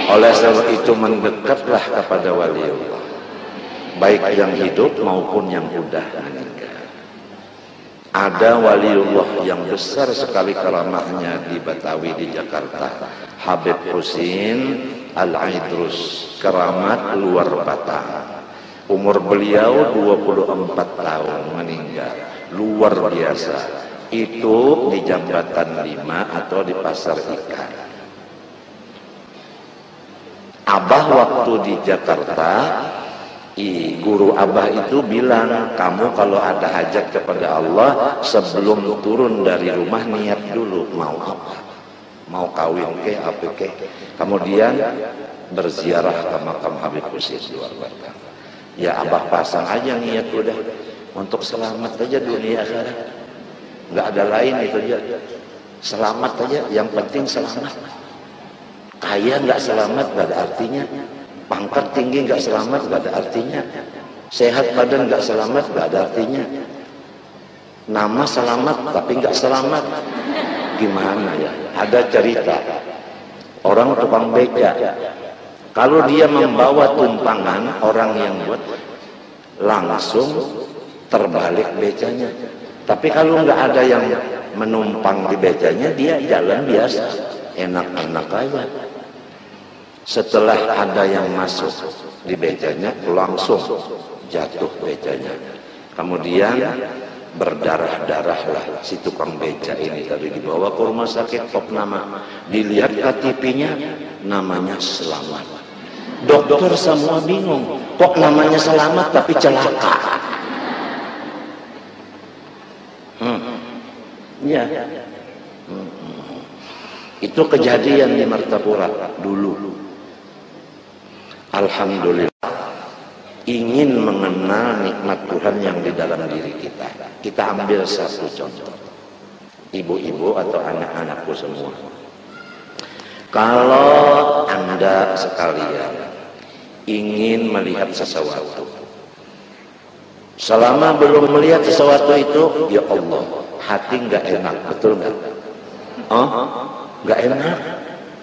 Oleh sebab itu mendekatlah kepada waliullah, baik yang hidup maupun yang sudah meninggal. Ada waliullah yang besar sekali karamahnya di Betawi, di Jakarta, Habib Husin Al-Aidrus, keramat luar batang. Umur beliau 24 tahun meninggal, luar biasa. Itu di Jambatan 5 atau di Pasar Ikan. Abah waktu di Jakarta, guru Abah itu bilang, kamu kalau ada hajat kepada Allah sebelum turun dari rumah niat dulu mau apa, mau kawin ke apa ke, kemudian berziarah ke makam Habib Husin luar batang. Ya Abah pasang aja niat udah untuk selamat aja dunia akhirat, nggak ada lain itu aja, selamat aja, yang penting selamat. Kaya nggak selamat nggak ada artinya, pangkat tinggi nggak selamat nggak ada artinya, sehat badan nggak selamat nggak ada artinya, nama selamat tapi nggak selamat, gimana ya? Ada cerita orang tukang beca, kalau dia membawa tumpangan, orang yang buat langsung terbalik becanya. Tapi kalau nggak ada yang menumpang di becanya, dia jalan biasa, enak-enak aja. Setelah ada yang masuk di becanya, langsung jatuh becanya. Kemudian berdarah-darahlah si tukang beca ini, tadi dibawa ke rumah sakit, top nama, dilihat KTP-nya namanya Selamat. Dokter semua bingung, kok namanya Selamat tapi celaka. Ya, itu kejadian di Martapura dulu. Alhamdulillah, ingin mengenal nikmat Tuhan yang di dalam diri kita. Kita ambil satu contoh, ibu-ibu atau anak-anakku semua. Kalau Anda sekalian ingin melihat sesuatu, selama belum melihat sesuatu itu, ya Allah, hati nggak enak, betul nggak? Oh, nggak enak.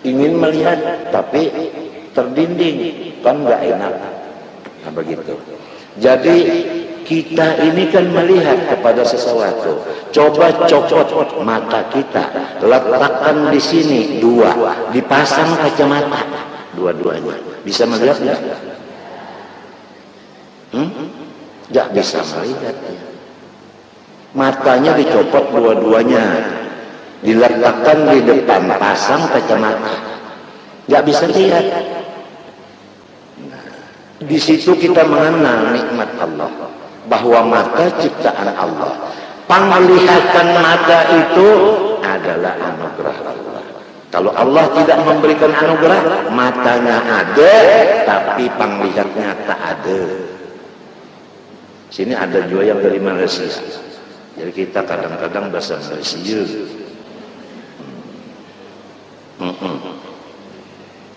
Ingin melihat tapi terdinding, kan nggak enak. Nah begitu. Jadi kita ini kan melihat kepada sesuatu. Coba copot mata kita, letakkan di sini dua, dipasang kacamata dua-duanya. Bisa melihat nggak? Nggak bisa melihat. Matanya dicopot dua-duanya, diletakkan di depan, pasang kacamata, nggak bisa lihat. Di situ kita mengenal nikmat Allah, bahwa mata ciptaan Allah. Penglihatan mata itu adalah anugerah Allah. Kalau Allah tidak memberikan anugerah, matanya ada tapi penglihatnya tak ada. Sini ada juga yang dari Malaysia, jadi kita kadang-kadang bahasa Malaysia.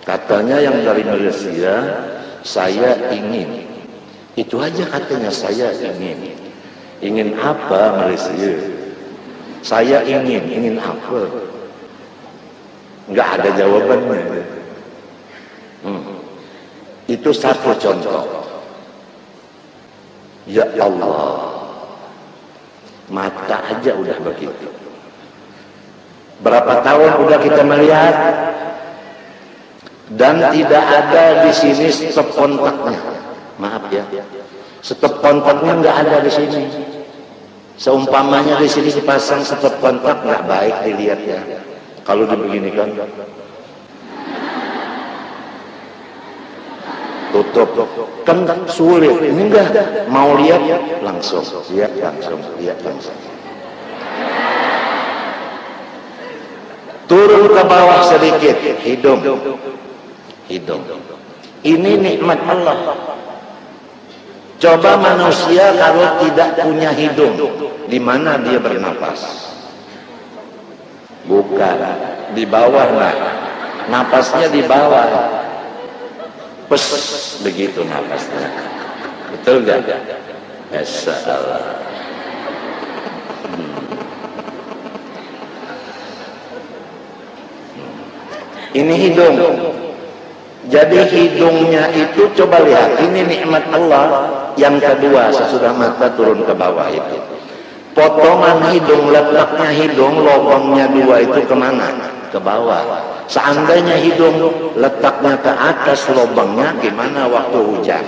Katanya yang dari Malaysia, saya ingin, itu aja katanya, saya ingin apa Malaysia, saya ingin apa, nggak ada jawabannya. Itu satu contoh. Ya Allah, mata aja udah begitu. Berapa tahun udah kita melihat, dan tidak ada di sini stop kontaknya. Maaf ya, stop kontaknya nggak ada di sini. Seumpamanya di sini dipasang stop kontak, nggak baik dilihatnya. Kalau dibeginikan, tutup, kan sulit. Ini enggak, mau lihat langsung, lihat langsung. Turun ke bawah sedikit, hidung. Ini nikmat Allah. Coba manusia kalau tidak punya hidung, di mana dia bernapas? Bukan di bawah, nah. Napasnya di bawah. Pes, begitu napasnya. Betul gak? Masya Allah. Ini hidung. Jadi hidungnya itu coba lihat, ini nikmat Allah. Yang kedua, sesudah mata turun ke bawah itu, potongan hidung, letaknya hidung, lubangnya dua itu kemana? Ke bawah. Seandainya hidung letaknya ke atas, lubangnya gimana waktu hujan?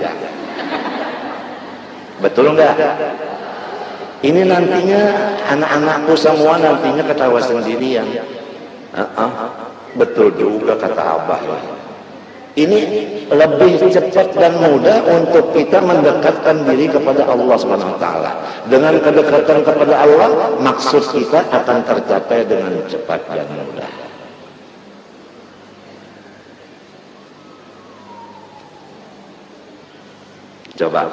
Betul enggak? Ini nantinya anak-anakku semua nantinya ketawa sendirian. Betul juga kata Abah. Ini lebih cepat dan mudah untuk kita mendekatkan diri kepada Allah SWT. Dengan kedekatan kepada Allah, maksud kita akan tercapai dengan cepat dan mudah. Coba.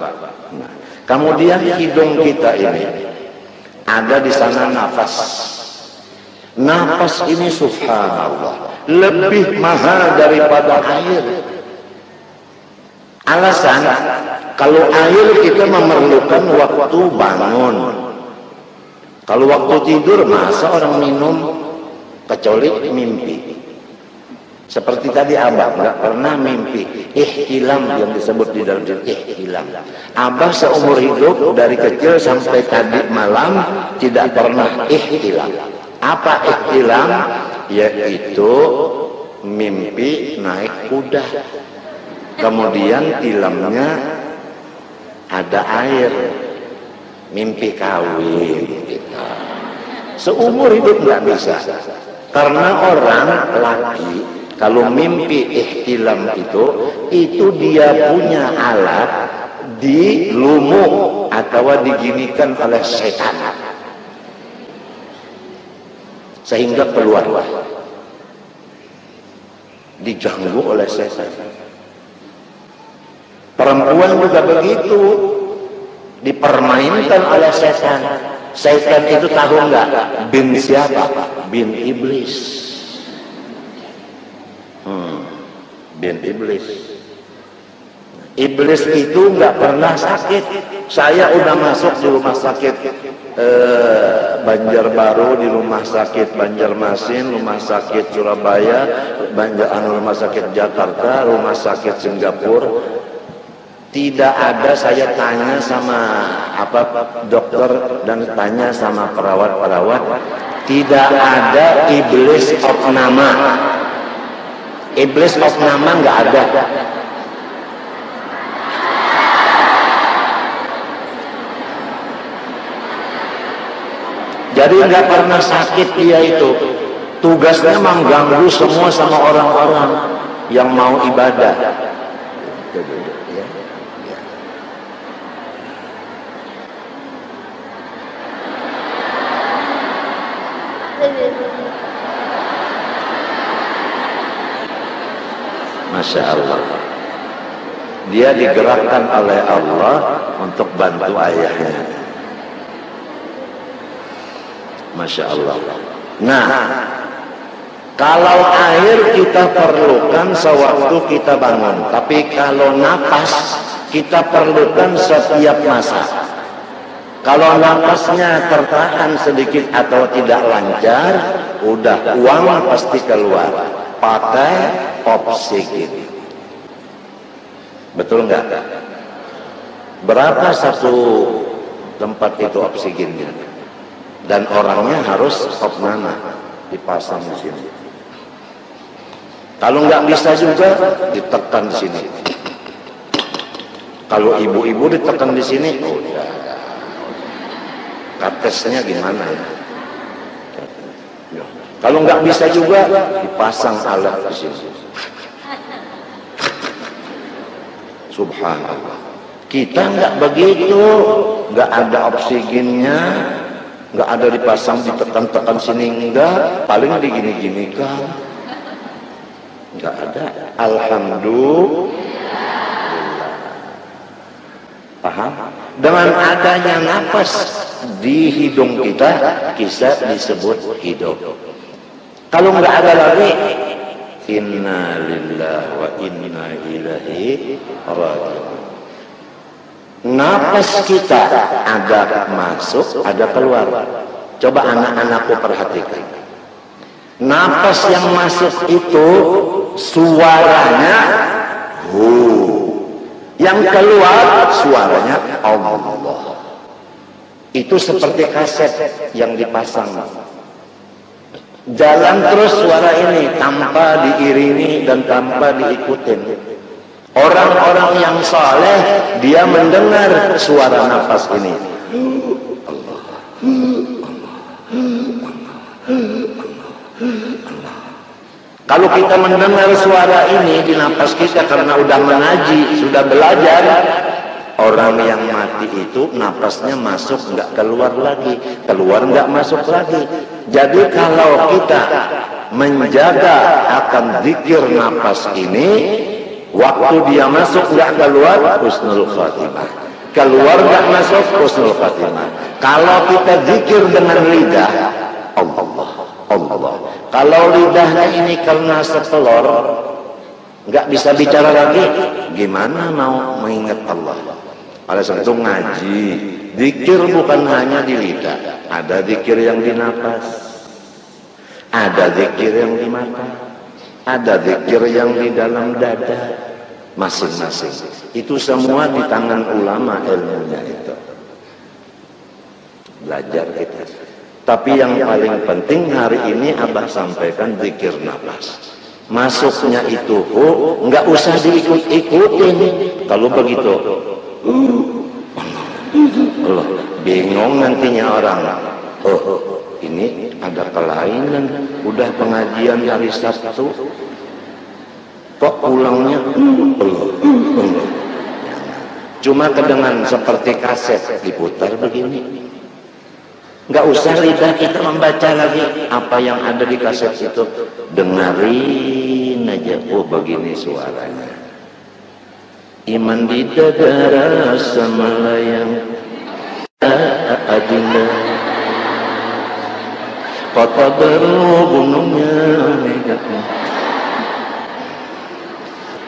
Nah, kemudian hidung kita ini ada di sana nafas. Nafas ini subhanallah lebih mahal daripada air. Alasan, kalau air kita memerlukan waktu bangun. Kalau waktu tidur, masa orang minum kecuali mimpi. Seperti tadi Abah nggak pernah mimpi. Ihtilam yang disebut di dalam ihtilam. Abah seumur hidup dari kecil sampai tadi malam tidak pernah ihtilam. Apa ihtilam? Yaitu mimpi naik kuda, kemudian tilamnya ada air, mimpi kawin. Seumur hidup nggak bisa, karena orang laki kalau mimpi ihtilam itu dia punya alat di lumuk atau diginikan oleh setan, sehingga keluar, diganggu oleh setan. Perempuan juga begitu, dipermainkan oleh setan. Setan itu tahu nggak? Bin siapa? Bin iblis. Bin iblis. Iblis itu nggak pernah sakit. Saya udah masuk di rumah sakit Banjarbaru, di rumah sakit Banjarmasin, rumah sakit Surabaya, rumah sakit Jakarta, rumah sakit Singapura. Tidak ada, saya tanya sama dokter dan tanya sama perawat-perawat, tidak ada iblis opnama. Iblis opnama nggak ada. Jadi nggak pernah sakit dia itu. Tugasnya mengganggu semua sama orang-orang yang mau ibadah. Ya. Masya Allah. Dia digerakkan oleh Allah untuk bantu ayahnya. Masya Allah. Nah, kalau air kita perlukan sewaktu kita bangun, tapi kalau napas kita perlukan setiap masa. Kalau napasnya tertahan sedikit atau tidak lancar, udah uang pasti keluar. Pakai oksigen. Betul nggak? Berapa satu tempat itu oksigennya? Dan orangnya harus opname, dipasang di sini. Kalau nggak bisa juga ditekan di sini. Kalau ibu-ibu ditekan di sini, udah. Katesnya gimana ya? Kalau nggak bisa juga dipasang alat di sini. Subhanallah. Kita nggak begitu, nggak ada oksigennya, nggak ada dipasang ditekan-tekan sini, enggak, paling digini-gini kan, nggak ada. Alhamdulillah. Paham? Dengan adanya napas di hidung kita, bisa disebut hidup. Kalau nggak ada lagi, inna lillahi wa inna ilaihi raji'un. Napas kita ada masuk, ada keluar. Coba anak-anakku perhatikan. Napas yang masuk itu suaranya hu, yang keluar suaranya Allah. Itu seperti kaset yang dipasang. Jalan terus suara ini tanpa diiringi dan tanpa diikutin. Orang-orang yang saleh dia mendengar suara nafas ini. Kalau kita mendengar suara ini di nafas kita karena udah mengaji, sudah belajar, orang yang mati itu nafasnya masuk nggak keluar lagi, keluar nggak masuk lagi. Jadi kalau kita menjaga akan zikir nafas ini, waktu dia masuk nggak keluar, husnul khatimah. Keluar nggak masuk, husnul khatimah. Kalau kita zikir dengan lidah, Allah, Allah. Kalau lidahnya ini karena setelor, nggak bisa bicara lagi, gimana mau mengingat Allah? Oleh sebab itu ngaji, zikir bukan hanya di lidah, ada zikir yang di nafas, ada zikir yang di mata, ada zikir yang di dalam dada, masing-masing. Itu semua di tangan ulama ilmunya itu. Belajar kita. Tapi yang paling penting hari ini Abah sampaikan zikir nafas. Masuknya itu nggak usah diikut-ikutin. Kalau begitu, Allah, bingung nantinya orang. Oh, ini ada kelainan. Udah pengajian hari Sabtu, kok pulangnya cuma kedengan seperti kaset diputar begini. Nggak usah lidah kita membaca lagi apa yang ada di kaset itu, dengerin aja. Oh, begini suaranya. Iman di dada rasa melayang adina, kota baru gunungnya megahnya.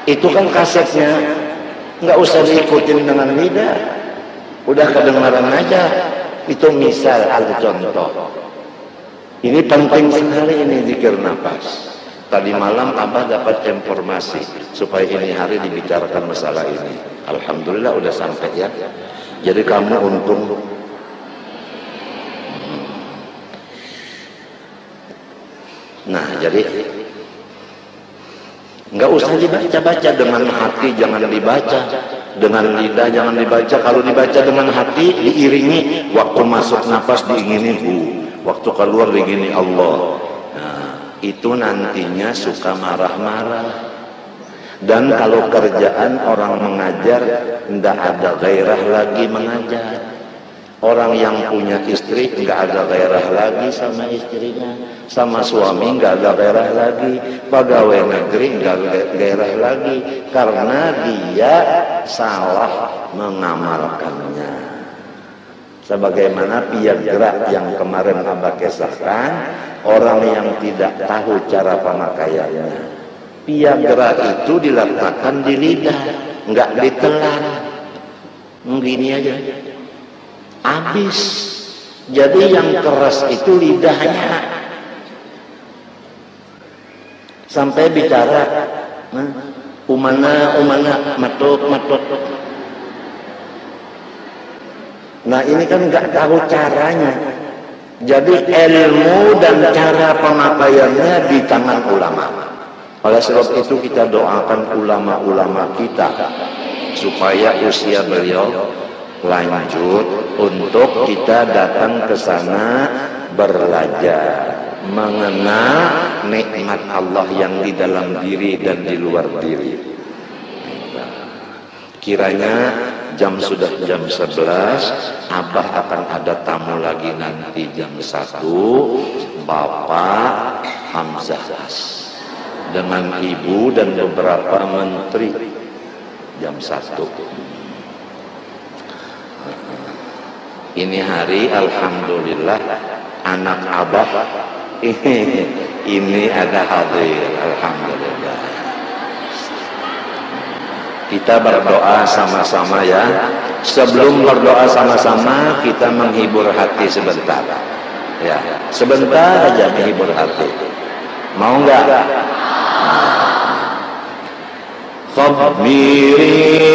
Itu kan kasetnya, nggak usah diikutin dengan lidah, udah kedengaran aja. Itu misal atau contoh. Ini penting sekali ini zikir nafas. Tadi malam Abah dapat informasi supaya ini hari dibicarakan masalah ini. Alhamdulillah udah sampai ya. Jadi kamu untung. Nah, jadi nggak usah dibaca-baca, dengan hati jangan dibaca, dengan lidah jangan dibaca. Kalau dibaca dengan hati diiringi, waktu masuk nafas diingini hu, waktu keluar begini Allah. Nah, itu nantinya suka marah-marah. Dan kalau kerjaan orang mengajar, tidak ada gairah lagi mengajar. Orang yang punya istri nggak ada gairah lagi sama istrinya, sama suami nggak ada gairah lagi, pegawai negeri nggak ada gairah lagi, karena dia salah mengamalkannya. Sebagaimana piag gerak yang kemarin Abah kisahkan, orang yang tidak tahu cara pemakaiannya, piag gerak itu diletakkan di lidah, nggak ditelan, begini aja. Habis. Jadi yang keras itu lidahnya. Sampai bicara, umana matuk. Nah ini kan nggak tahu caranya. Jadi ilmu dan cara pemakaiannya di tangan ulama. Oleh sebab itu kita doakan ulama-ulama kita supaya usia beliau lanjut untuk kita datang ke sana belajar, mengenal nikmat Allah yang di dalam diri dan di luar diri. Kiranya sudah jam 11, Abah akan ada tamu lagi nanti jam 1, Bapak Hamzah dengan Ibu dan beberapa menteri jam 1. Ini hari alhamdulillah anak Abah ini ada hadir, alhamdulillah. Kita berdoa sama-sama ya. Sebelum berdoa sama-sama kita menghibur hati sebentar. Ya, sebentar aja menghibur hati. Mau enggak? Khabiri